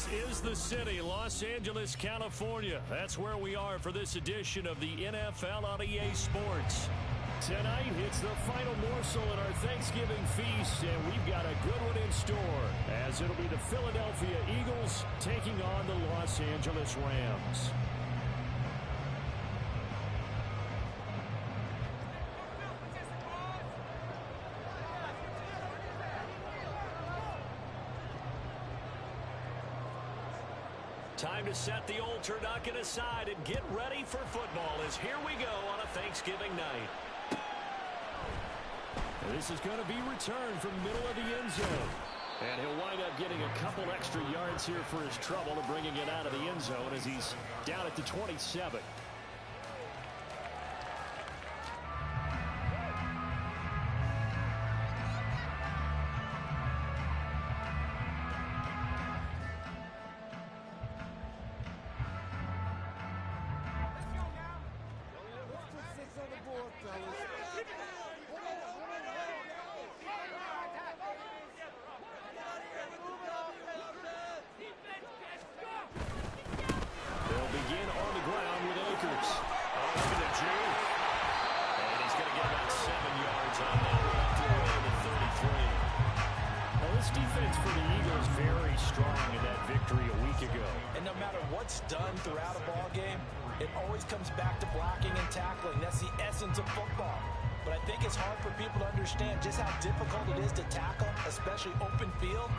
This is the city, Los Angeles, California. That's where we are for this edition of the NFL on EA Sports. Tonight, it's the final morsel in our Thanksgiving feast, and we've got a good one in store, as it'll be the Philadelphia Eagles taking on the Los Angeles Rams. Time to set the old turducken aside and get ready for football as here we go on a Thanksgiving night. This is going to be returned from the middle of the end zone. And he'll wind up getting a couple extra yards here for his trouble and bringing it out of the end zone as he's down at the 27. Done throughout a ball game, it always comes back to blocking and tackling. That's the essence of football. But I think it's hard for people to understand just how difficult it is to tackle, especially open field.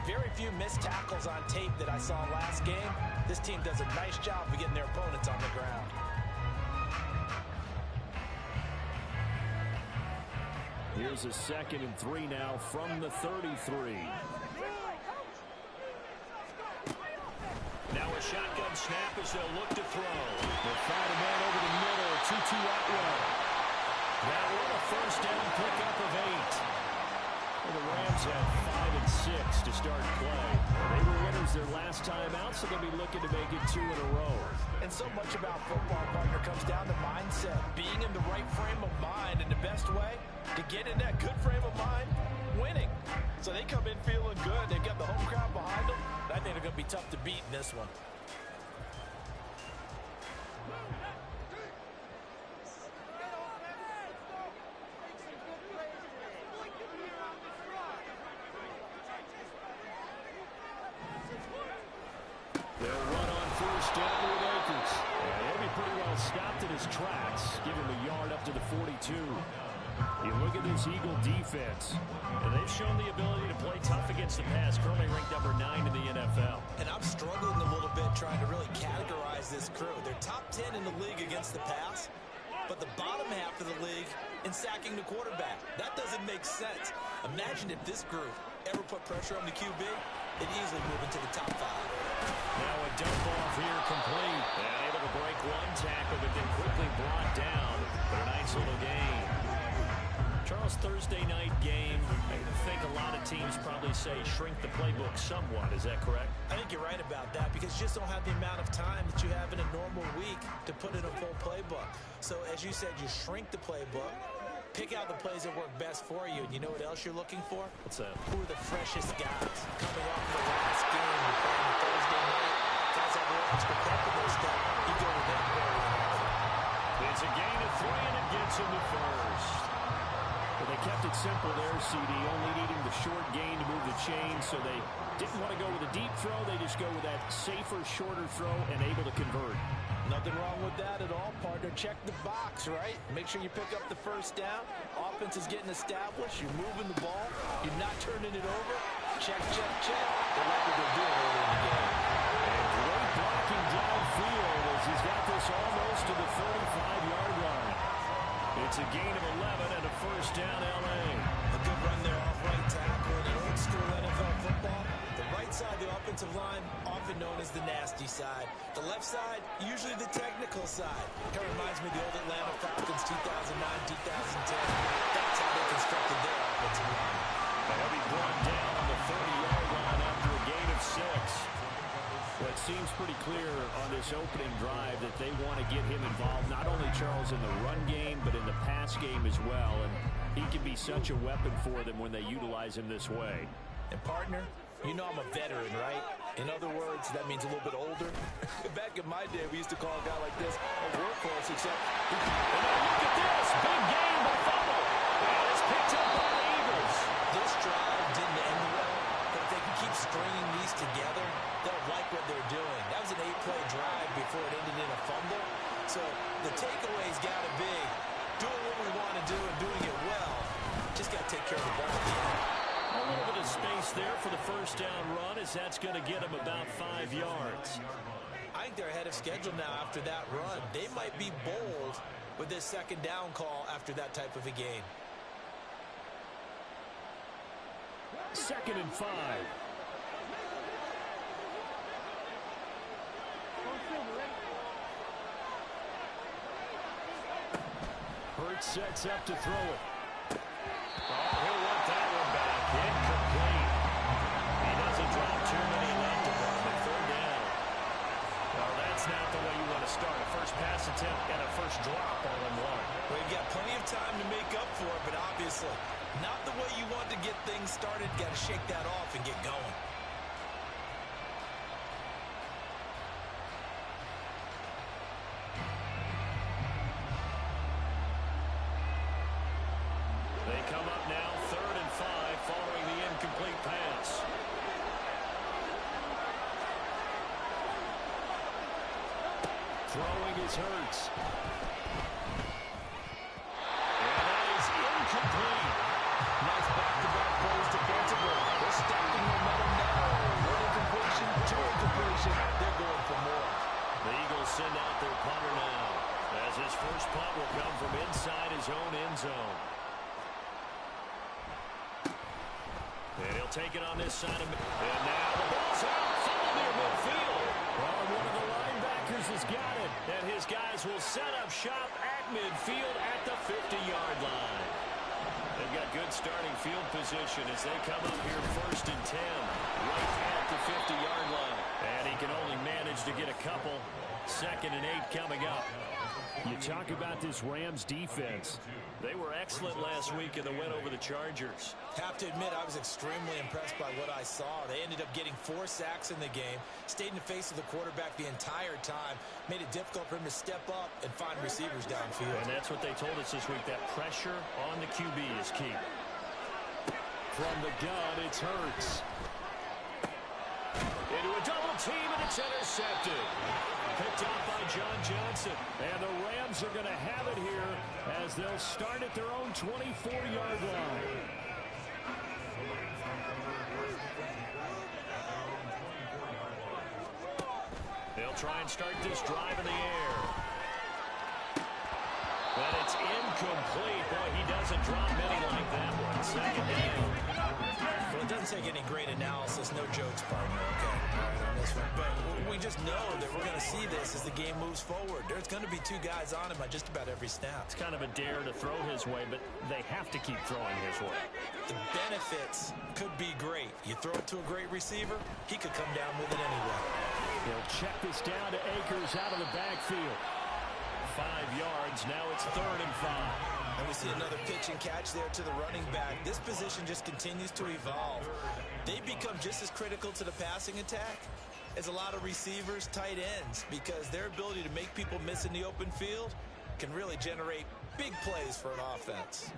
Very few missed tackles on tape that I saw last game. This team does a nice job of getting their opponents on the ground. Here's a 2nd and 3 now from the 33. Now a shotgun snap as they'll look to throw. They'll find a man over the middle. 2-2 Otwell. Now what a first down pickup of 8. Well, the Rams have 5 and 6 to start play. They were winners their last time out, so they'll be looking to make it 2 in a row. And so much about football, partner, comes down to mindset. Being in the right frame of mind, and the best way to get in that good frame of mind, winning. So they come in feeling good. They've got the home crowd behind them. I think they're going to be tough to beat in this one. They'll run on first down with Akers. And he'll be pretty well stopped in his tracks. Give him a yard up to the 42. You look at this Eagle defense, and they've shown the ability to play tough against the pass, currently ranked number 9 in the NFL. And I'm struggling a little bit trying to really categorize this crew. They're top 10 in the league against the pass, but the bottom half of the league in sacking the quarterback. That doesn't make sense. Imagine if this group ever put pressure on the QB, they'd easily move into the top 5. Now a dump off here complete. And able to break one tackle, but then quickly brought down for a nice little gain. Charles, Thursday night game, I think a lot of teams probably say shrink the playbook somewhat. Is that correct? I think you're right about that because you just don't have the amount of time that you have in a normal week to put in a full playbook. So as you said, you shrink the playbook, pick out the plays that work best for you. And you know what else you're looking for? What's that? Who are the freshest guys coming off the last game? You're playing Thursday night. Guys have a little extra pep in their step. You go to them very often. It's a gain of 3, and it gets him to first. But they kept it simple there, CD, only needing the short gain to move the chain, so they didn't want to go with a deep throw. They just go with that safer, shorter throw and able to convert. Nothing wrong with that at all, partner. Check the box, right? Make sure you pick up the first down. Offense is getting established. You're moving the ball. You're not turning it over. Check, check, check. They like what they're doing early in the game. And great blocking downfield as he's got this almost to the 35-yard line. It's a gain of 11 and a first down, L.A. A good run there off right tackle. In old school NFL football, the right side of the offensive line, often known as the nasty side. The left side, usually the technical side. Kind of reminds me of the old Atlanta Falcons 2009, 2010. That's how they constructed their offensive line. And he'll be brought down on the 30-yard line after a gain of 6. Well, it seems pretty clear on this opening drive that they want to get him involved, not only, Charles, in the run game, but in the pass game as well. And he can be such a weapon for them when they utilize him this way. And, partner, you know I'm a veteran, right? In other words, that means a little bit older. Back in my day, we used to call a guy like this a workhorse, except... And now look at this. Big game, but fumble. And it's picked up by the Eagles. This drive didn't end well, but if they can keep stringing these together, they'll like what they're doing. That was an 8-play drive before it ended in a fumble. So the takeaway's got to be doing what we want to do and doing it well. Just got to take care of the ball. A little bit of space there for the first down run, as that's going to get them about 5 yards. I think they're ahead of schedule now after that run. They might be bold with this second down call after that type of a game. 2nd and 5. Hurts sets up to throw it. Oh, he'll want that one back. Incomplete. He doesn't drop too many in that department. 3rd down. Well, that's not the way you want to start. A first pass attempt and a first drop all in one. Well, you've got plenty of time to make up for it, but obviously not the way you want to get things started. Got to shake that off and get going. They come up now, 3rd and 5, following the incomplete pass. Throwing is Hurts. And that is incomplete. Nice back-to-back plays defensively. They're stacking momentum now. 1 incompletion, 2 incompletion. They're going for more. The Eagles send out their punter now, as his first punt will come from inside his own end zone. And he'll take it on this side of... And now the ball's out. Fumble near midfield. Well, one of the linebackers has got it. And his guys will set up shop at midfield at the 50-yard line. They've got good starting field position as they come up here 1st and 10. Right at the 50-yard line. And he can only manage to get a couple. 2nd and 8 coming up. You talk about this Rams defense. They were excellent last week in the win over the Chargers. Have to admit, I was extremely impressed by what I saw. They ended up getting 4 sacks in the game, stayed in the face of the quarterback the entire time, made it difficult for him to step up and find receivers downfield. And that's what they told us this week, that pressure on the QB is key. From the gun, it's Hurts. Into a double team, and it's intercepted. Picked off by John Johnson. And the Rams are going to have it here as they'll start at their own 24-yard line. They'll try and start this drive in the air. But it's incomplete. Boy, he doesn't drop many like that one. 2nd down. Well, it doesn't take any great analysis. No jokes, partner, okay? All right, on this one. But we just know that we're going to see this as the game moves forward. There's going to be 2 guys on him on just about every snap. It's kind of a dare to throw his way, but they have to keep throwing his way. The benefits could be great. You throw it to a great receiver, he could come down with it anyway. He'll check this down to Akers out of the backfield. 5 yards. Now it's 3rd and 5. And we see another pitch and catch there to the running back. This position just continues to evolve. They become just as critical to the passing attack as a lot of receivers, tight ends, because their ability to make people miss in the open field can really generate big plays for an offense.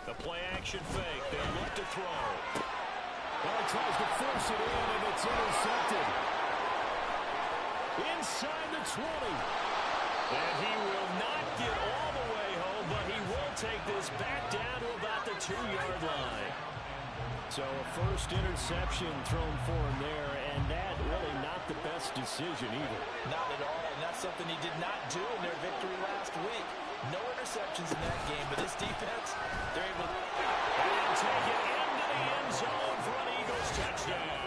The play action fake. They look to throw. Well, he tries to force it in, and it's intercepted. Inside the 20. And he will not get all the way home, but he will take this back down to about the 2-yard line. So a first interception thrown for him there, and that really not the best decision either. Not at all, and that's something he did not do in their victory last week. No interceptions in that game, but this defense, they're able to take it into the end zone for an Eagles touchdown.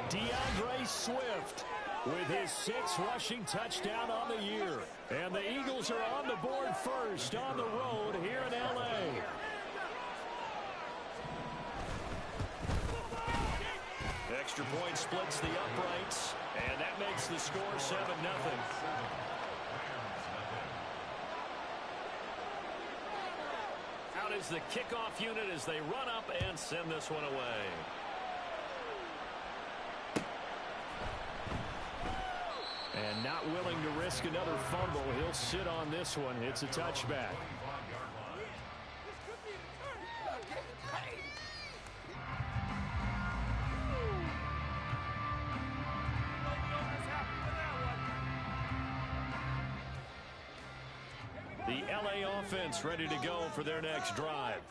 DeAndre Swift with his 6th rushing touchdown on the year. And the Eagles are on the board first on the road here in L.A. Extra point splits the uprights, and that makes the score 7-0. Out is the kickoff unit as they run up and send this one away. And not willing to risk another fumble. He'll sit on this one. It's a touchback. The LA offense ready to go for their next drive.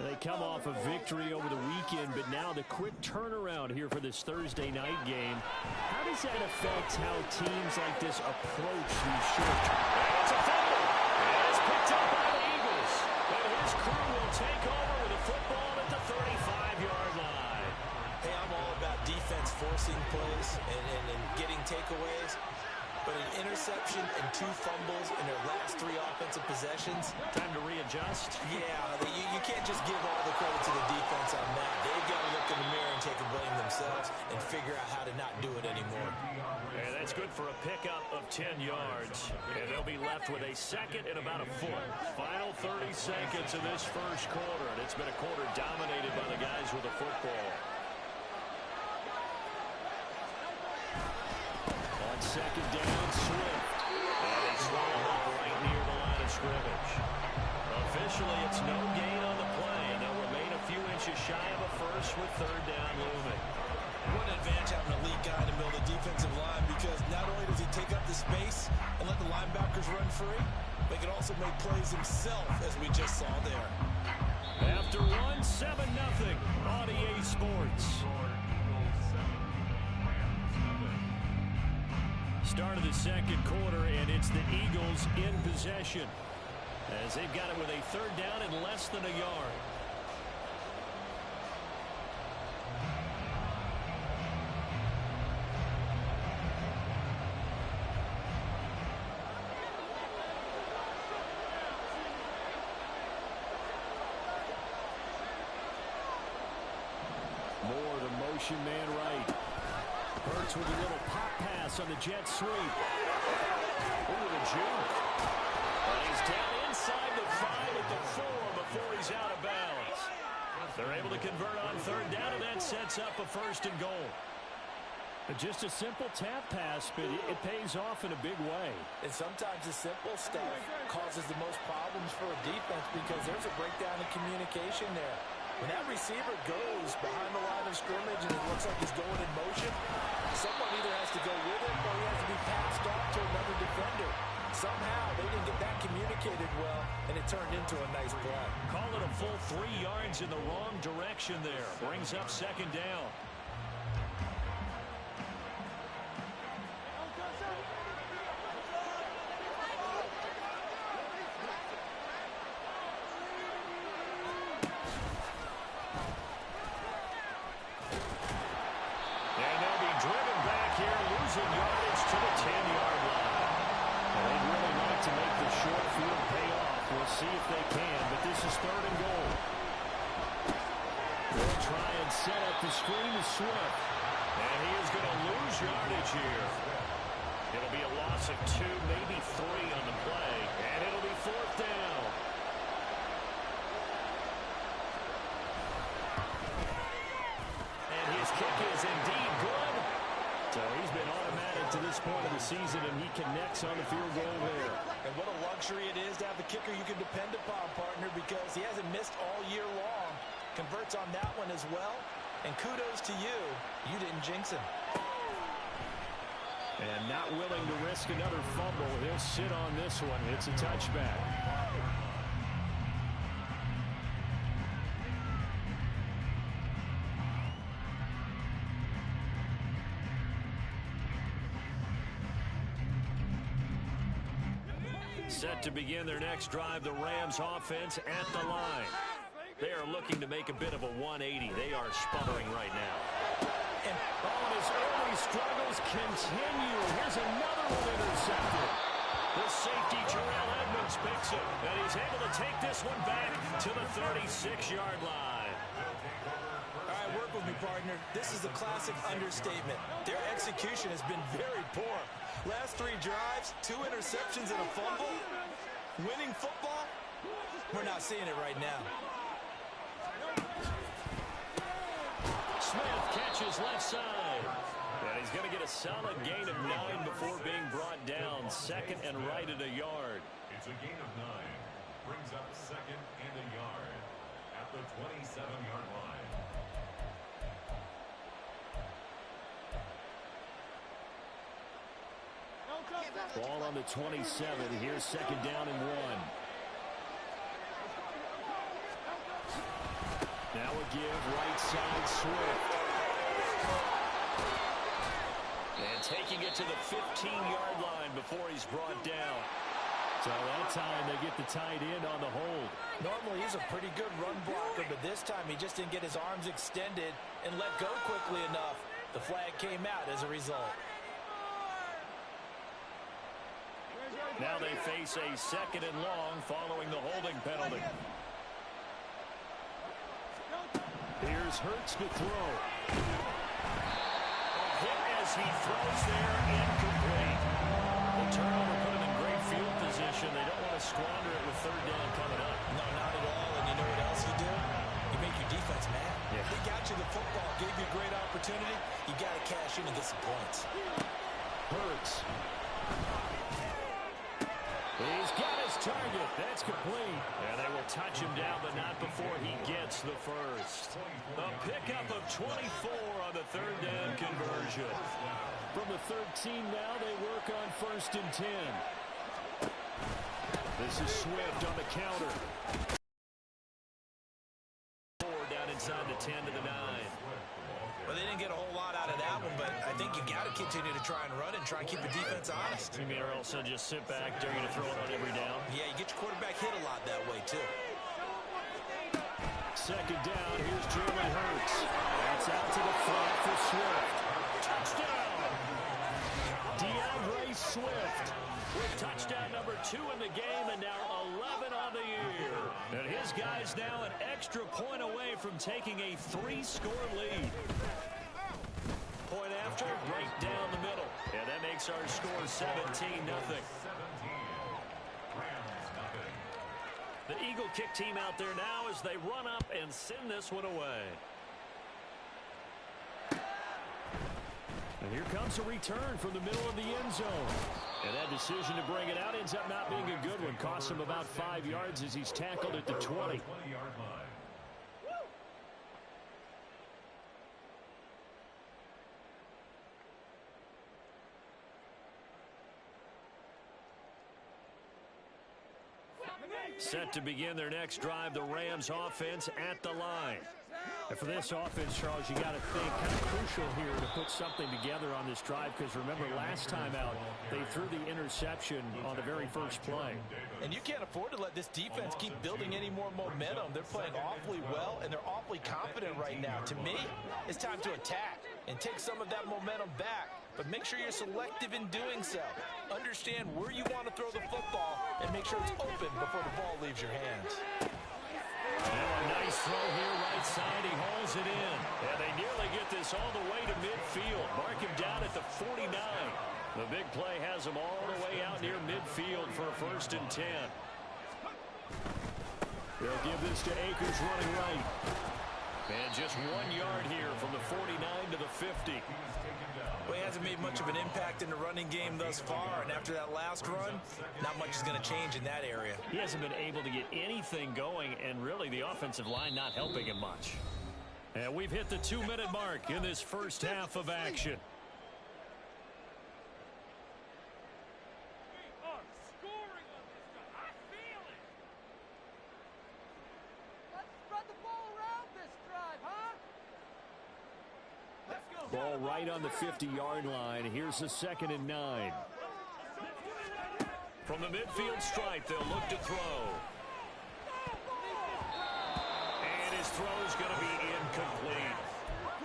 They come off a victory over the weekend, but now the quick turnaround here for this Thursday night game. How does that affect how teams like this approach these short term? It's a fumble. And it's picked up by the Eagles. And his crew will take over with a football at the 35-yard line. Hey, I'm all about defense forcing plays and getting takeaways. But an interception and 2 fumbles in their last 3 offensive possessions. Time to readjust. Yeah, you can't just give all the credit to the defense on that. They've got to look in the mirror and take the blame themselves and figure out how to not do it anymore. And that's good for a pickup of 10 yards. And they'll be left with a second and about a foot. Final 30 seconds of this first quarter. And it's been a quarter dominated by the guys with the football. Second down, Swift. And they swallow up right near the line of scrimmage. Officially, it's no gain on the play, and they'll remain a few inches shy of a first with third down looming. What an advantage having an elite guy in the middle of the defensive line, because not only does he take up the space and let the linebackers run free, but he can also make plays himself, as we just saw there. After 7-0 on EA Sports. Start of the second quarter, and it's the Eagles in possession as they've got it with a third down and less than a yard. Moore, the motion man right. Hurts with a little pop pass on the jet sweep. Ooh, the juke. And he's down inside the 5 at the 4 before he's out of bounds. They're able to convert on third down, and that sets up a first and goal. Just a simple tap pass, but it pays off in a big way. And sometimes the simple stuff causes the most problems for a defense because there's a breakdown in communication there. When that receiver goes behind the line of scrimmage and it looks like he's going in motion, someone either has to go with it or he has to be passed off to another defender. Somehow they didn't get that communicated well, and it turned into a nice play. Call it a full 3 yards in the wrong direction there. Brings up second down. Yardage to the 10-yard line. Well, they'd really like to make the short field pay off. We'll see if they can, but this is third and goal. They'll try and set up the screen to Swift. And he is going to lose yardage here. It'll be a loss of 2, maybe 3 on the play, and it'll be fourth down. And his kick is indeed good. So he's been automatic to this point of the season, and he connects on the field goal there. And what a luxury it is to have a kicker you can depend upon, partner, because he hasn't missed all year long. Converts on that one as well. And kudos to you. You didn't jinx him. And not willing to risk another fumble. He'll sit on this one. It's a touchback. Set to begin their next drive, the Rams offense at the line. They are looking to make a bit of a 180. They are sputtering right now. And his early struggles continue. Here's another one intercepted. The safety, Terrell Edmonds, picks him, and he's able to take this one back to the 36-yard line. All right, work with me, partner. This is a classic understatement. Their execution has been very poor. Last 3 drives, 2 interceptions and a fumble. Winning football? We're not seeing it right now. Smith catches left side. And he's going to get a solid gain of 9 before being brought down. Second and right at a yard. It's a gain of 9. Brings up second and a yard at the 27-yard line. Ball on the 27. Here's second down and 1. Now a give right side Swift. And taking it to the 15-yard line before he's brought down. So that time they get the tight end on the hold. Normally he's a pretty good run blocker, but this time he just didn't get his arms extended and let go quickly enough. The flag came out as a result. Now they face a second and long following the holding penalty. Here's Hurts to throw. A hit as he throws there, incomplete. The turnover put him in great field position. They don't want to squander it with third down coming up. No, not at all. And you know what else you do? You make your defense mad. Yeah. They got you the football, gave you a great opportunity. You got to cash in and get some points. Hurts. He's got his target. That's complete. And they will touch him down, but not before he gets the first. A pickup of 24 on the third down conversion. From the 13 now, they work on first and 10. This is Swift on the counter. 4 down inside the 10 to the 9. Well, they didn't get a whole lot out of that one, but I think you got to continue to try and run and try and keep the defense honest. You mean or also just sit back, dare you to throw it on every down? Yeah, you get your quarterback hit a lot that way, too. Second down, here's Jalen Hurts. That's out to the flat for Swift. Touchdown! DeAndre Swift with touchdown number 2 in the game and now 11 on the year. And his guys now an extra point away from taking a 3-score lead. Point after, right down the middle. And that makes our score 17-0. The Eagle kick team out there now as they run up and send this one away. And here comes a return from the middle of the end zone. And that decision to bring it out ends up not being a good one. Costs him about 5 yards as he's tackled at the 20. Set to begin their next drive, the Rams offense at the line. And for this offense, Charles, you got to think kind of crucial here to put something together on this drive, because remember last time out they threw the interception on the very first play. And you can't afford to let this defense keep building any more momentum. They're playing awfully well, and they're awfully confident right now. To me, it's time to attack and take some of that momentum back. But make sure you're selective in doing so. Understand where you want to throw the football and make sure it's open before the ball leaves your hands. Now a nice throw here right side. He hauls it in. And they nearly get this all the way to midfield. Mark him down at the 49. The big play has him all the way out near midfield for a first and 10. They'll give this to Akers running right. And just 1 yard here from the 49 to the 50. Well, he hasn't made much of an impact in the running game thus far, and after that last run, not much is going to change in that area. He hasn't been able to get anything going, and really the offensive line not helping him much. And we've hit the 2-minute mark in this first half of action. Ball right on the 50-yard line. Here's the 2nd and 9. From the midfield stripe, they'll look to throw. And his throw's going to be incomplete.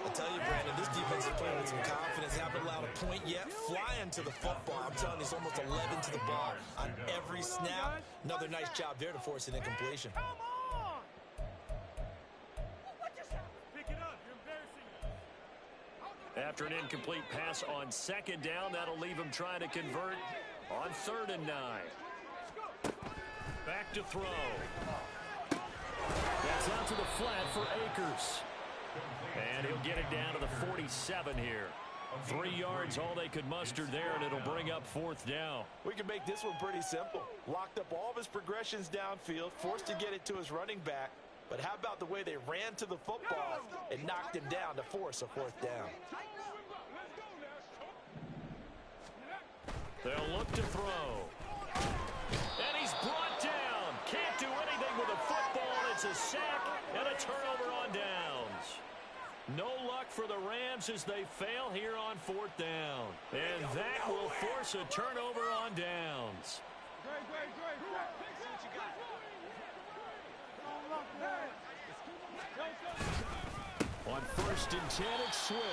I'll tell you, Brandon, this defense is playing with some confidence. Haven't allowed a point yet. Flying to the football. I'm telling you, it's almost 11 to the ball on every snap. Another nice job there to force an incompletion. After an incomplete pass on 2nd down, that'll leave him trying to convert on 3rd and 9. Back to throw. It's out to the flat for Akers. And he'll get it down to the 47 here. 3 yards, all they could muster there, and it'll bring up 4th down. We can make this one pretty simple. Locked up all of his progressions downfield, forced to get it to his running back. But how about the way they ran to the football and knocked him down to force a 4th down? They'll look to throw. And he's brought down. Can't do anything with the football. It's a sack and a turnover on downs. No luck for the Rams as they fail here on 4th down. And that will force a turnover on downs. On 1st and 10, it's Swift.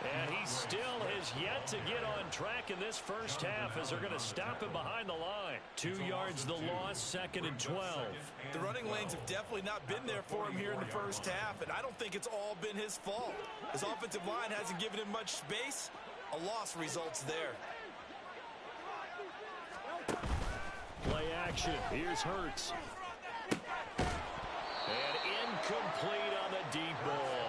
And he still has yet to get on track in this first half as they're going to stop him behind the line. 2 yards the loss, 2nd and 12. The running lanes have definitely not been there for him here in the first half, and I don't think it's all been his fault. His offensive line hasn't given him much space. A loss results there. Play action. Here's Hurts. And incomplete on the deep ball.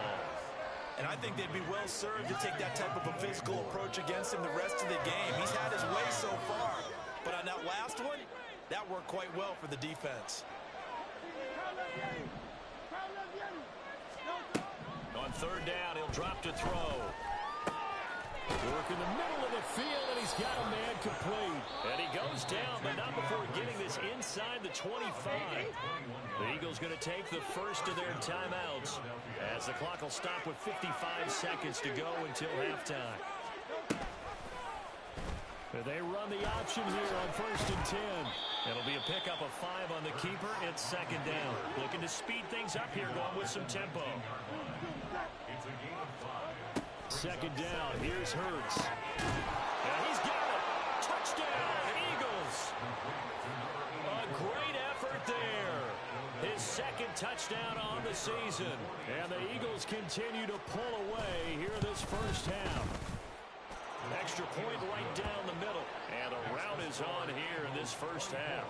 And I think they'd be well served to take that type of a physical approach against him the rest of the game. He's had his way so far, but on that last one, that worked quite well for the defense. On 3rd down, he'll drop to throw. Work in the middle of the field, and he's got a man complete. And he goes down, but not before getting this inside the 25. The Eagles going to take the first of their timeouts as the clock will stop with 55 seconds to go until halftime. They run the option here on 1st and 10. It'll be a pickup of 5 on the keeper. It's 2nd down. Looking to speed things up here, going with some tempo. It's a gain of 5. 2nd down. Here's Hurts. And he's got it. Touchdown, Eagles. A great effort there. His 2nd touchdown on the season. And the Eagles continue to pull away here this first half. Extra point right down the middle. And a rout is on here in this first half.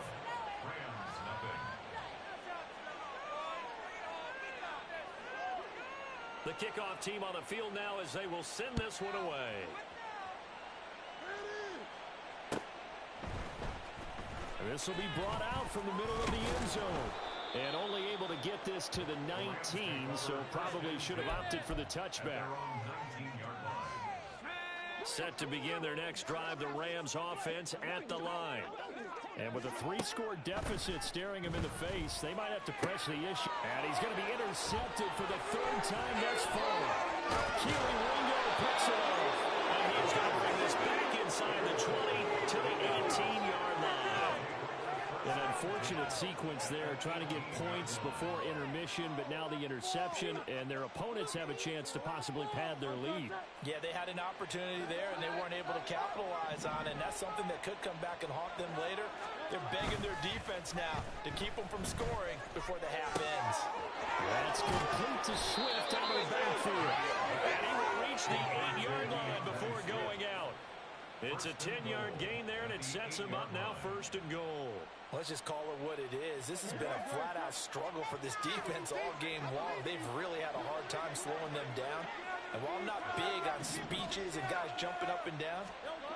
Rams nothing. The kickoff team on the field now as they will send this one away. This will be brought out from the middle of the end zone. And only able to get this to the 19, so probably should have opted for the touchback. Set to begin their next drive, the Rams offense at the line. And with a 3-score deficit staring him in the face, they might have to press the issue. And he's going to be intercepted for the 3rd time thus far. Keely Ringo picks it off. And he's going to bring this back inside the 20 to the 18-yard line. An unfortunate sequence there, trying to get points before intermission, but now the interception, and their opponents have a chance to possibly pad their lead. Yeah, they had an opportunity there, and they weren't able to capitalize on it, and that's something that could come back and haunt them later. They're begging their defense now to keep them from scoring before the half ends. That's complete to Swift out of the backfield. And he will reach the 8-yard line before going out. It's a 10-yard gain there, and it sets him up now 1st and goal. Let's just call it what it is. This has been a flat-out struggle for this defense all game long. They've really had a hard time slowing them down. And while I'm not big on speeches and guys jumping up and down,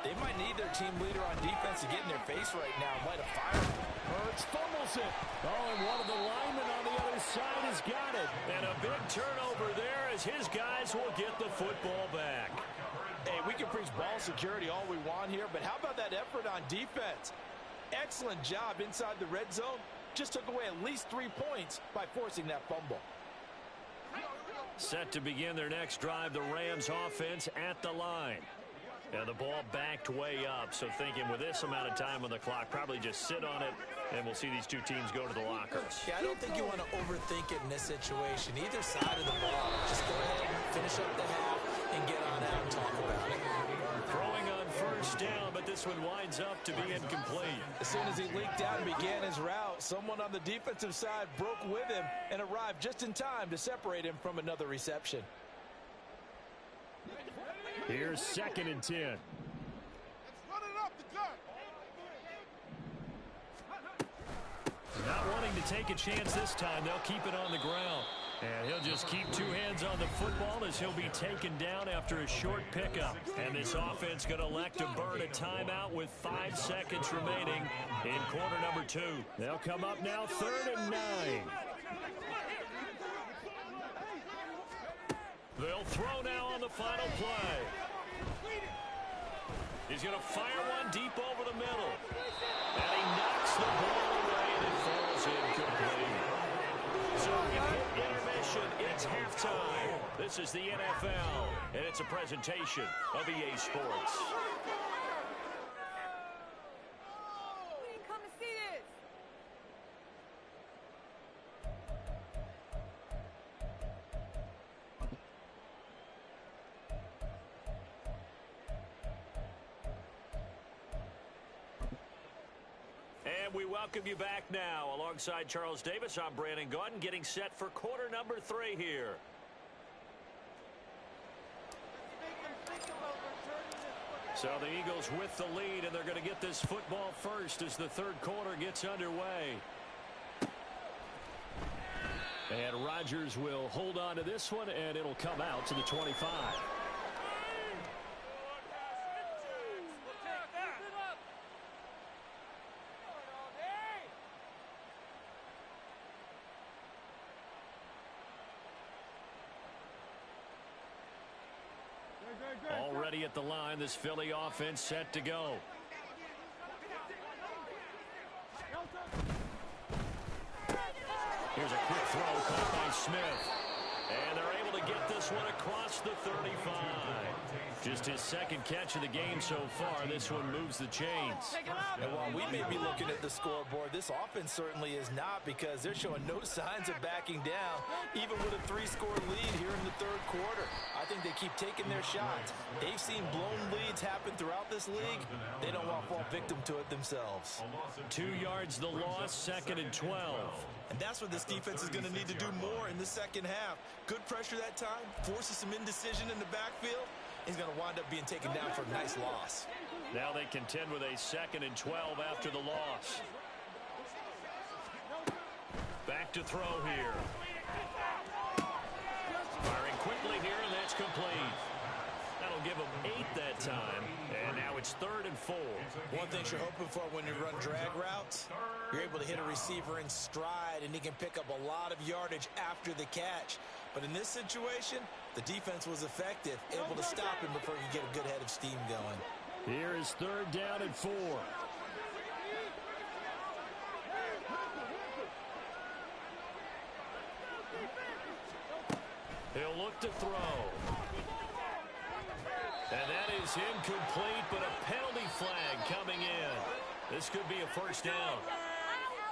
they might need their team leader on defense to get in their face right now and light a fire. Hurts fumbles it. Oh, and one of the linemen on the other side has got it. And a big turnover there as his guys will get the football back. Hey, we can preach ball security all we want here, but how about that effort on defense? Excellent job inside the red zone. Just took away at least 3 points by forcing that fumble. Set to begin their next drive, the Rams offense at the line. And the ball backed way up, so thinking with this amount of time on the clock, probably just sit on it, and we'll see these two teams go to the lockers. Yeah, I don't think you want to overthink it in this situation. Either side of the ball, just go ahead and finish up the half and get on out and talk about it. Throwing on 1st down, but this one winds up to be incomplete. As soon as he leaked out and began his route, someone on the defensive side broke with him and arrived just in time to separate him from another reception. Here's 2nd and 10. Let's run it up the gut. Not wanting to take a chance this time. They'll keep it on the ground. And he'll just keep two hands on the football as he'll be taken down after a short pickup. And this offense going to elect to burn a timeout with 5 seconds remaining in quarter number 2. They'll come up now 3rd and 9. They'll throw now on the final play. He's going to fire one deep over the middle. And he knocks the ball away and it falls incomplete. So we've hit intermission. It's halftime. This is the NFL, and it's a presentation of EA Sports. We didn't come to see this. And we welcome you back now. Alongside Charles Davis, I'm Brandon Gaudin, getting set for quarter number 3 here. So the Eagles with the lead, and they're going to get this football first as the 3rd quarter gets underway. And Rodgers will hold on to this one, and it'll come out to the 25. Already at the line, this Philly offense set to go. Here's a quick throw caught by Smith. And they're able to get this one across the 35. Just his 2nd catch of the game so far. This one moves the chains. And while we may be looking at the scoreboard, this offense certainly is not, because they're showing no signs of backing down, even with a 3-score lead here in the 3rd quarter. I think they keep taking their shots. They've seen blown leads happen throughout this league. They don't want to fall victim to it themselves. 2 yards the loss, 2nd and 12. And that's what this defense is going to need to do more in the 2nd half. Good pressure that time, forces some indecision in the backfield. He's going to wind up being taken down for a nice loss. Now they contend with a 2nd and 12 after the loss. Back to throw here. Firing quickly here, and that's complete. That'll give him 8 that time. And now it's 3rd and 4. One thing you're hoping for when you run drag routes, you're able to hit a receiver in stride, and he can pick up a lot of yardage after the catch. But in this situation, the defense was effective, able to stop him before he could get a good head of steam going. Here is 3rd down and 4. He'll look to throw. And that is incomplete, but a penalty flag coming in. This could be a 1st down.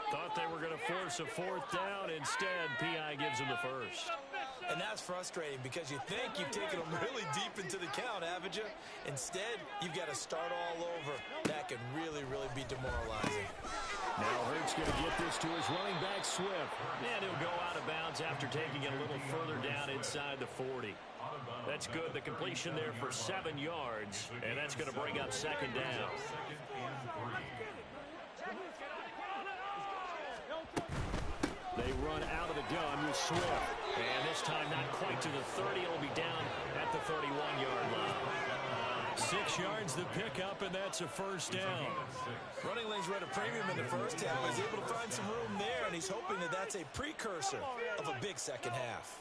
Thought they were going to force a 4th down. Instead, P.I. gives them the 1st. And that's frustrating, because you think you've taken them really deep into the count, haven't you? Instead, you've got to start all over. That can really, really be demoralizing. Now Hurts going to get this to his running back, Swift. And he'll go out of bounds after taking it a little further down inside the 40. That's good. The completion there for 7 yards. And that's going to bring up 2nd down. They run out of the gun with Swift. And this time not quite to the 30. It'll be down at the 31-yard line. 6 yards the pickup, and that's a 1st down. Running lanes read a premium in the 1st half. He's able to find some room there, and he's hoping that that's a precursor of a big 2nd half.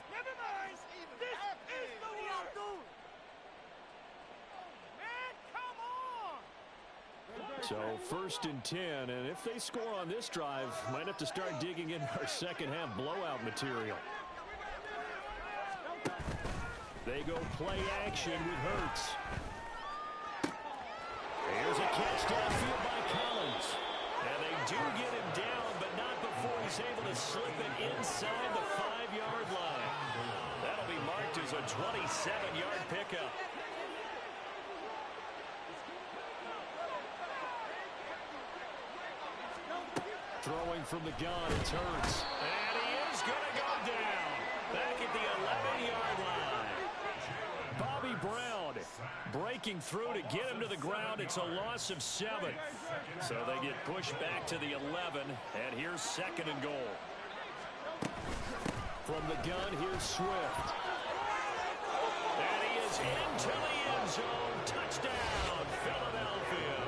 So 1st and 10, and if they score on this drive, might have to start digging in our 2nd half blowout material. They go play action with Hurts. Here's a catch downfield by Collins. And they do get him down, but not before he's able to slip it inside the 5-yard line. That'll be marked as a 27-yard pickup. Throwing from the gun, it's Hurts. And he is going to go down. Back at the 11-yard line. Bobby Brown breaking through to get him to the ground. It's a loss of 7. So they get pushed back to the 11, and here's 2nd and goal. From the gun, here's Swift. And he is into the end zone. Touchdown, Philadelphia.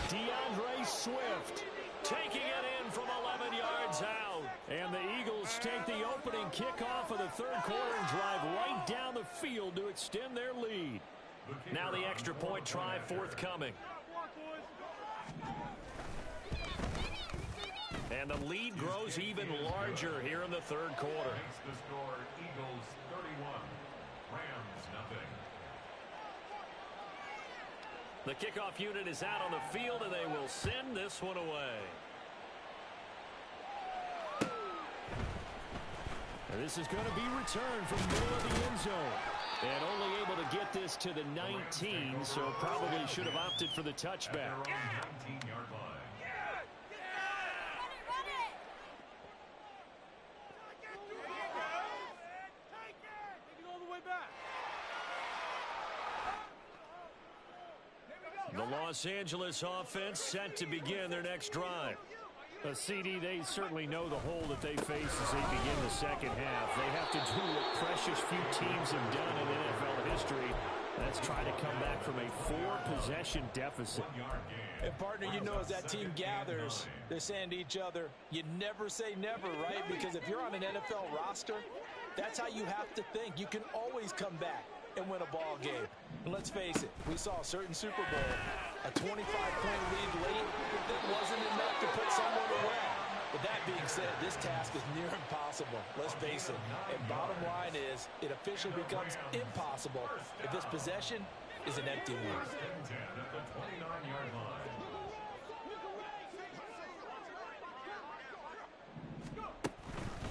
DeAndre Swift taking it in from 11 yards out. And the Eagles take the opening kickoff of the 3rd quarter and drive right down the field to extend their lead. Now the extra point try forthcoming. And the lead grows even larger here in the 3rd quarter. Makes the score Eagles 31, Rams nothing. The kickoff unit is out on the field, and they will send this one away. And this is going to be returned from the middle of the end zone. And only able to get this to the 19, so probably should have opted for the touchback. At their own 19-yard line. The Los Angeles offense set to begin their next drive. CD, they certainly know the hole that they face as they begin the 2nd half. They have to do what precious few teams have done in NFL history. That's try to come back from a 4-possession deficit. And, partner, you know, as that team gathers, they're saying to each other, you never say never, right? Because if you're on an NFL roster, that's how you have to think. You can always come back and win a ball game. And let's face it, we saw a certain Super Bowl, a 25-point lead late, that wasn't enough to put someone away. But that being said, this task is near impossible. Let's face it. And bottom line is, it officially becomes impossible if this possession is an empty one. At the 29-yard line.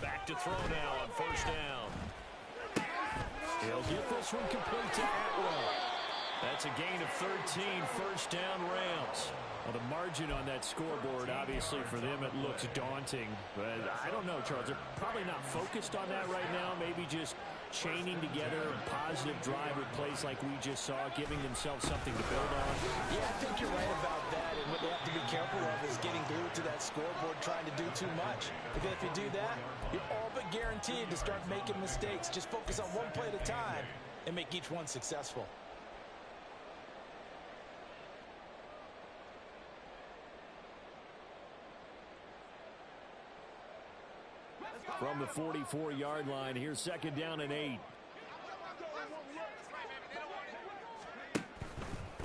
Back to throw now on 1st down. He'll get this one complete to Atwell. That's a gain of 13, 1st down Rams. Well, the margin on that scoreboard, obviously for them it looks daunting. But I don't know, Charles. They're probably not focused on that right now. Maybe just chaining together a positive drive with plays like we just saw, giving themselves something to build on. Yeah, I think you're right about that. And what they have to be careful of is getting glued to that scoreboard trying to do too much. Because if you do that, you're all but guaranteed to start making mistakes. Just focus on one play at a time and make each one successful. From the 44-yard line, here's 2nd down and 8.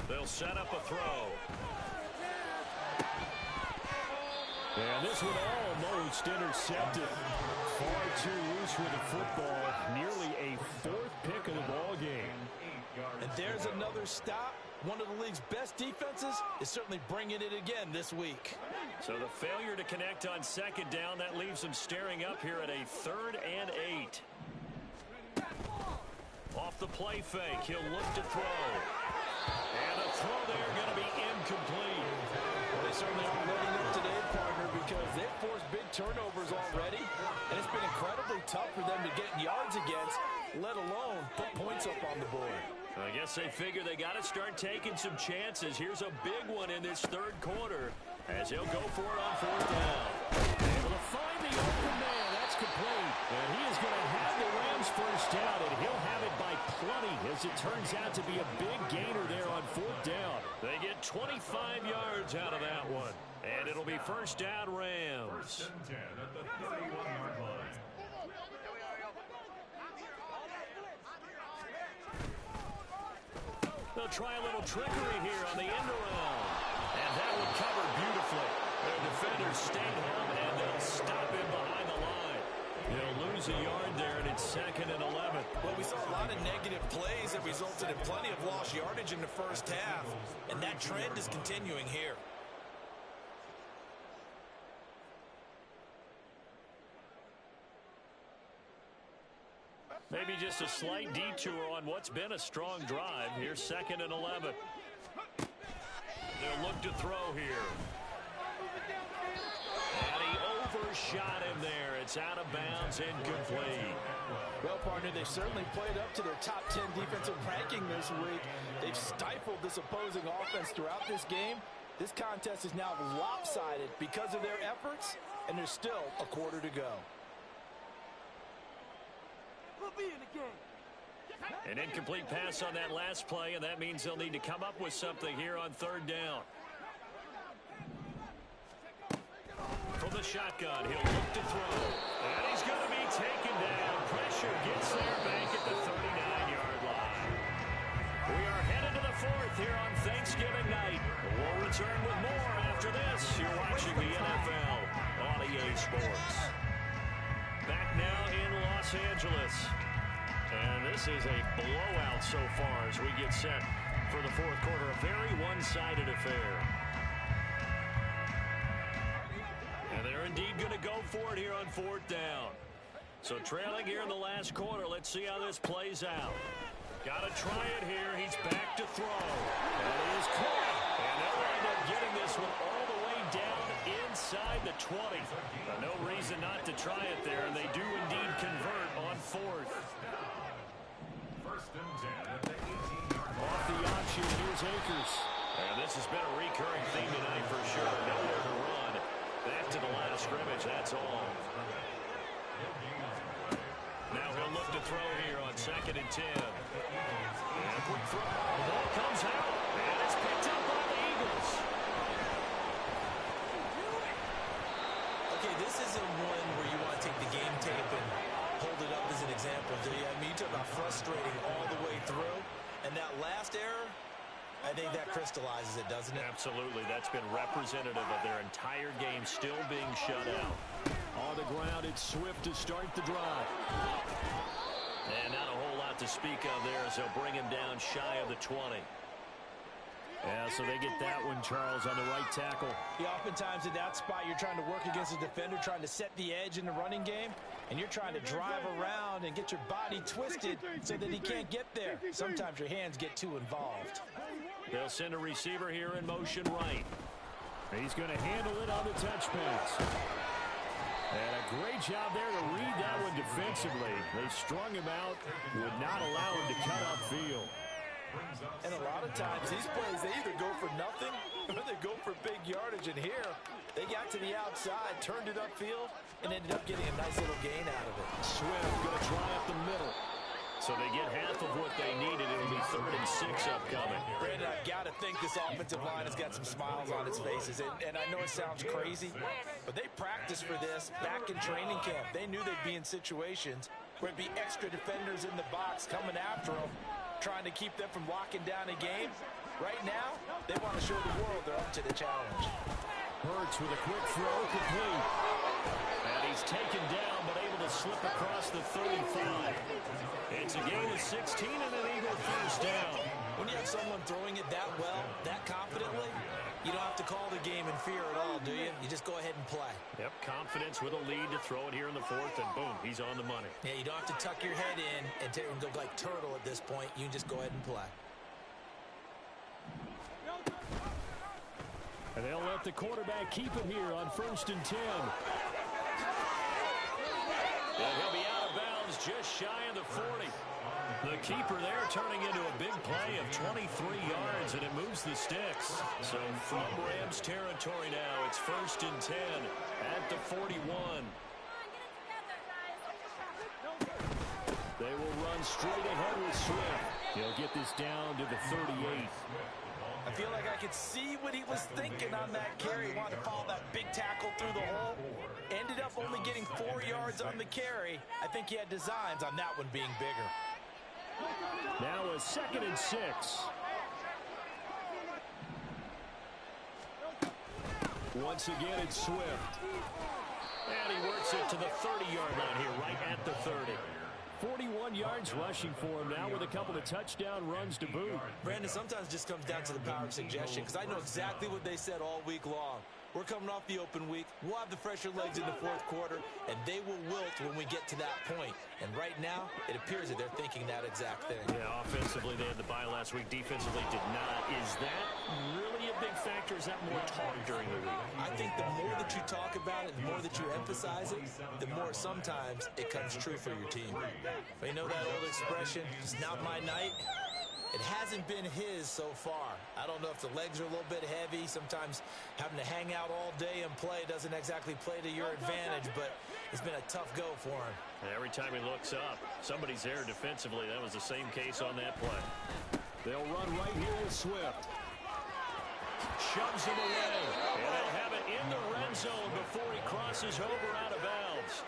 They'll set up a throw. And this one almost intercepted. Far too loose with the football. Nearly a 4th pick of the ball game. And there's another stop. One of the league's best defenses is certainly bringing it again this week. So the failure to connect on 2nd down, that leaves them staring up here at a 3rd and 8. Off the play fake, he'll look to throw. And a throw there going to be incomplete. Well, they certainly are loading up today, partner, because they've forced big turnovers already. And it's been incredibly tough for them to get yards against, let alone put points up on the board. I guess they figure they got to start taking some chances. Here's a big one in this 3rd quarter as he'll go for it on 4th down. Able to find the open man. That's complete. And he is going to have the Rams 1st down, and he'll have it by plenty as it turns out to be a big gainer there on 4th down. They get 25 yards out of that one. And it'll be 1st down Rams. 1st and 10 at the 31-yard line. They'll try a little trickery here on the end around. And that will cover beautifully. Their defenders stayed home, and they'll stop him behind the line. They'll lose a yard there, and it's 2nd and 11. Well, we saw a lot of negative plays that resulted in plenty of lost yardage in the 1st half. And that trend is continuing here. Maybe just a slight detour on what's been a strong drive. Here's 2nd and 11. They'll look to throw here. And he first shot in there. It's out of bounds, incomplete. Well, partner, they've certainly played up to their top 10 defensive ranking this week. They've stifled this opposing offense throughout this game. This contest is now lopsided because of their efforts, and there's still a quarter to go. We'll be in the game. An incomplete pass on that last play, and that means they'll need to come up with something here on third down. From the shotgun, he'll look to throw. And he's going to be taken down. Pressure gets there back at the 39-yard line. We are headed to the fourth here on Thanksgiving night. We'll return with more after this. You're watching the NFL on EA Sports. Back now in Los Angeles. And this is a blowout so far as we get set for the fourth quarter. A very one-sided affair. And they're indeed going to go for it here on fourth down. So trailing here in the last quarter. Let's see how this plays out. Got to try it here. He's back to throw. And he is caught. And they'll end up getting this one all the way down inside the 20. No reason not to try it there. And they do indeed convert on fourth. First and 10 at the 18-yard line. Off the option, here's Akers. And this has been a recurring theme tonight for sure. Nowhere to run. Back to the line of scrimmage, that's all. Now he'll look to throw here on second and 10. And a quick throw. The ball comes out. And it's picked up by the Eagles. Okay, this isn't one where you want to take the game tape and hold it up as an example, do you? I mean, you talk about frustrating all the way through. And that last error, I think that crystallizes it, doesn't it? Absolutely. That's been representative of their entire game still being shut out. On the ground, it's Swift to start the drive. And not a whole lot to speak of there as they'll bring him down shy of the 20. Yeah, so they get that one, Charles, on the right tackle. Yeah, oftentimes in that spot, you're trying to work against a defender, trying to set the edge in the running game, and you're trying to drive around and get your body twisted so that he can't get there. Sometimes your hands get too involved. They'll send a receiver here in motion right. He's going to handle it on the touch pass. And a great job there to read that one defensively. They strung him out, would not allow him to cut upfield. And a lot of times, these plays, they either go for nothing or they go for big yardage. And here, they got to the outside, turned it upfield, and ended up getting a nice little gain out of it. Swift going to try up the middle. So they get half of what they needed. It'll be 3rd and 6 upcoming. Brandon, I've got to think this offensive line has got some smiles on its faces. And I know it sounds crazy, but they practiced for this back in training camp. They knew they'd be in situations where it'd be extra defenders in the box coming after them, trying to keep them from locking down a game. Right now, they want to show the world they're up to the challenge. Hurts with a quick throw, complete. And he's taken down, but able to slip across the 35. It's a gain of 16 and an Eagle first down. When you have someone throwing it that well, that confidently, you don't have to call the game in fear at all, do you? You just go ahead and play. Yep, confidence with a lead to throw it here in the fourth, and boom, he's on the money. Yeah, you don't have to tuck your head in and go like turtle at this point. You can just go ahead and play. And they'll let the quarterback keep it here on 1st and 10. And he'll be out of bounds just shy of the 40. The keeper there turning into a big play of 23 yards, and it moves the sticks. So from Rams territory now, it's 1st and 10 at the 41. They will run straight ahead with Swift. He'll get this down to the 38. I feel like I could see what he was thinking on that carry. He wanted to follow that big tackle through the hole. Ended up only getting 4 yards on the carry. I think he had designs on that one being bigger. Now a 2nd and 6. Once again, it's Swift. And he works it to the 30-yard line here, right at the 30. 41 yards rushing for him now with a couple of touchdown runs to boot. Brandon, sometimes it just comes down to the power of suggestion, because I know exactly what they said all week long. We're coming off the open week. We'll have the fresher legs in the fourth quarter, and they will wilt when we get to that point. And right now, it appears that they're thinking that exact thing. Yeah, offensively, they had the bye last week. Defensively, did not. Is that really a big factor? Is that more talk during the week? I think the more that you talk about it, the more that you emphasize it, the more sometimes it comes true for your team. But you know that old expression, it's not my night? It hasn't been his so far. I don't know if the legs are a little bit heavy. Sometimes having to hang out all day and play doesn't exactly play to your advantage, but it's been a tough go for him. And every time he looks up, somebody's there defensively. That was the same case on that play. They'll run right here with Swift. Shoves him away. And they'll have it in the red zone before he crosses over out of bounds.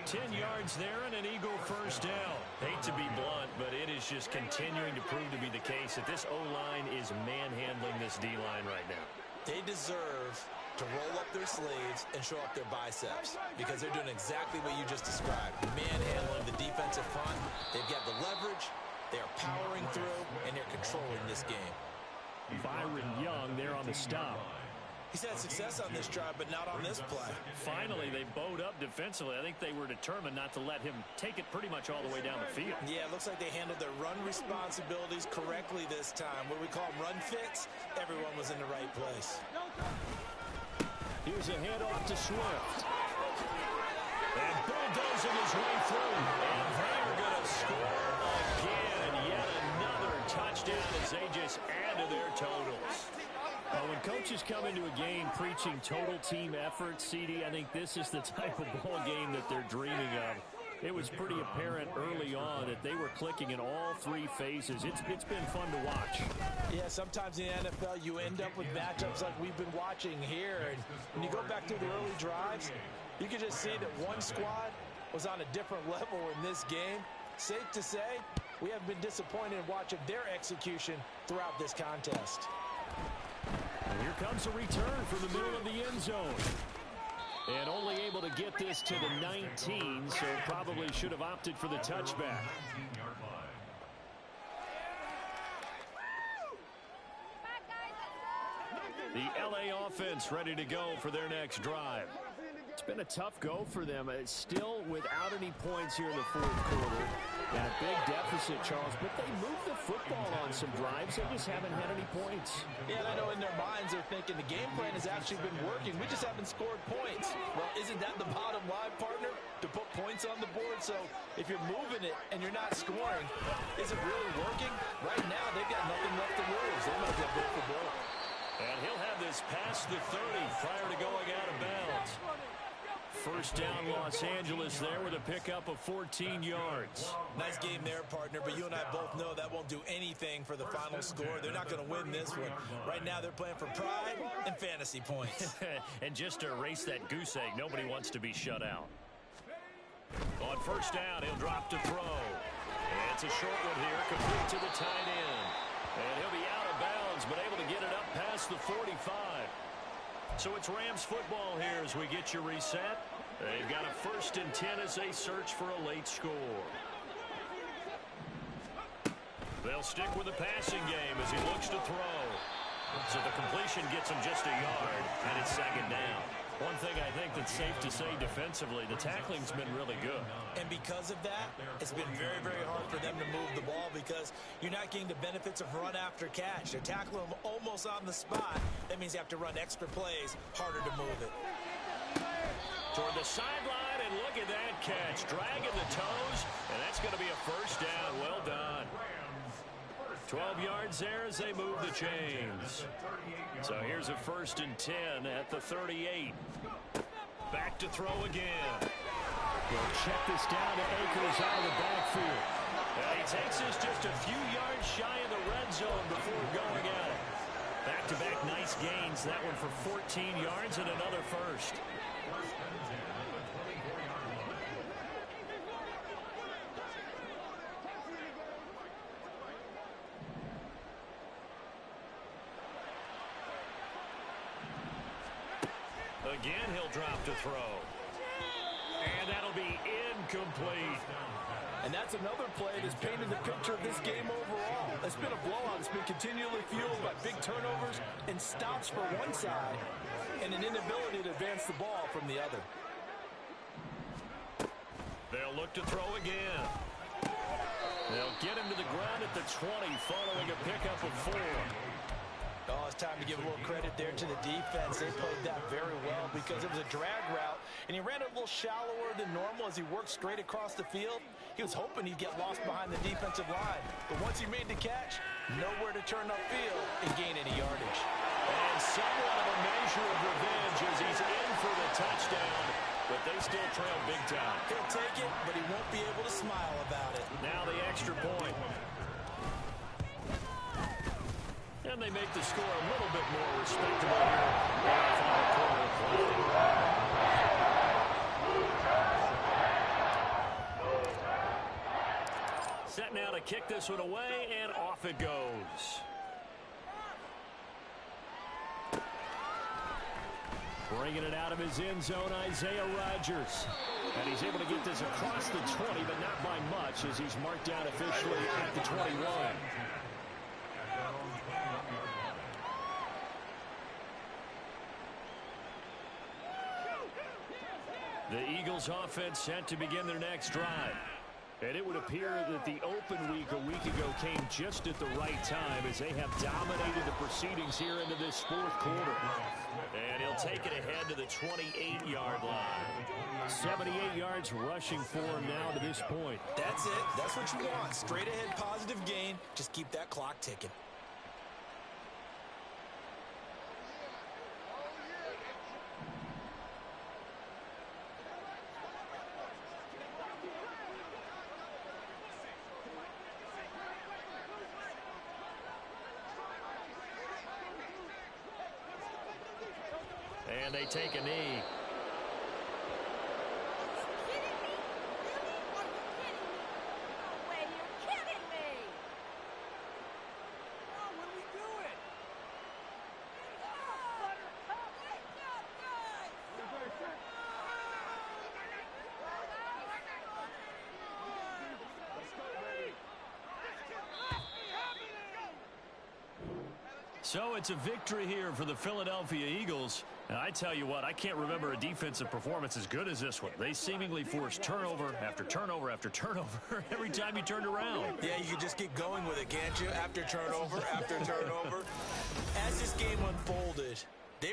10 yards there and an Eagle first down. Hate to be blunt, but it is just continuing to prove to be the case that this O-line is manhandling this D-line right now. They deserve to roll up their sleeves and show up their biceps because they're doing exactly what you just described. Manhandling the defensive front. They've got the leverage. They're powering through, and they're controlling this game. Byron Young there on the stop. He's had success on this drive, but not on this play. Finally, they bowed up defensively. I think they were determined not to let him take it pretty much all the way down the field. Yeah, it looks like they handled their run responsibilities correctly this time. What we call run fits, everyone was in the right place. Here's a handoff to Swift. And bulldozing his way through. And they're going to score again. Yet another touchdown as they just add to their totals. When coaches come into a game preaching total team effort, CD, I think this is the type of ball game that they're dreaming of. It was pretty apparent early on that they were clicking in all three phases. It's been fun to watch. Yeah, sometimes in the NFL you end up with matchups like we've been watching here. And when you go back through the early drives, you can just see that one squad was on a different level in this game. Safe to say, we haven't been disappointed in watching their execution throughout this contest. And here comes a return from the middle of the end zone. And only able to get this to the 19, so probably should have opted for the touchback. The LA offense ready to go for their next drive. It's been a tough go for them. It's still without any points here in the fourth quarter. And a big deficit, Charles, but they moved the football on some drives. They just haven't had any points. Yeah, and I know in their minds they're thinking the game plan has actually been working. We just haven't scored points. Well, isn't that the bottom line, partner? To put points on the board. So if you're moving it and you're not scoring, is it really working? Right now, they've got nothing left to lose. They might get broke for broke. And he'll have this past the 30 prior to going out of bounds. First down, Los Angeles there with a pickup of 14 yards. Nice game there, partner, but you and I both know that won't do anything for the final score. They're not going to win this one. Right now, they're playing for pride and fantasy points. And just to erase that goose egg, nobody wants to be shut out. On first down, he'll drop to throw. And it's a short one here, complete to the tight end. And he'll be out of bounds, but able to get it up past the 45. So it's Rams football here as we get you reset. They've got a 1st and 10 as they search for a late score. They'll stick with the passing game as he looks to throw. So the completion gets him just a yard, and it's 2nd down. One thing I think that's safe to say defensively, the tackling's been really good. And because of that, it's been very, very hard for them to move the ball because you're not getting the benefits of run after catch. They're tackling them almost on the spot. That means you have to run extra plays, harder to move it. Toward the sideline, and look at that catch. Dragging the toes, and that's going to be a first down. Well done. 12 yards there as they move the chains. So here's a 1st and 10 at the 38. Back to throw again. We'll check this down to Akers out of the backfield. And he takes this just a few yards shy of the red zone before going at it. Back-to-back nice gains. That one for 14 yards and another first. Again, he'll drop to throw. And that'll be incomplete. And that's another play that's painted the picture of this game overall. It's been a blowout. It's been continually fueled by big turnovers and stops for one side and an inability to advance the ball from the other. They'll look to throw again. They'll get him to the ground at the 20 following a pickup of 4. Oh, it's time to give a little credit there to the defense. They played that very well because it was a drag route, and he ran a little shallower than normal as he worked straight across the field. He was hoping he'd get lost behind the defensive line, but once he made the catch, nowhere to turn upfield and gain any yardage. And somewhat of a measure of revenge as he's in for the touchdown, but they still trail big time. He'll take it, but he won't be able to smile about it. Now the extra point. And they make the score a little bit more respectable here in the final quarter of play. Set now to kick this one away, and off it goes. Bringing it out of his end zone, Isaiah Rodgers. And he's able to get this across the 20, but not by much as he's marked down officially at the 21. The Eagles offense set to begin their next drive. And it would appear that the open week a week ago came just at the right time as they have dominated the proceedings here into this fourth quarter. And he'll take it ahead to the 28-yard line. 78 yards rushing for him now to this point. That's it. That's what you want. Straight ahead positive gain. Just keep that clock ticking. And they take a knee. So it's a victory here for the Philadelphia Eagles. And I tell you what, I can't remember a defensive performance as good as this one. They seemingly forced turnover after turnover after turnover every time you turned around. Yeah, you can just keep going with it, can't you? After turnover, after turnover. As this game unfolded,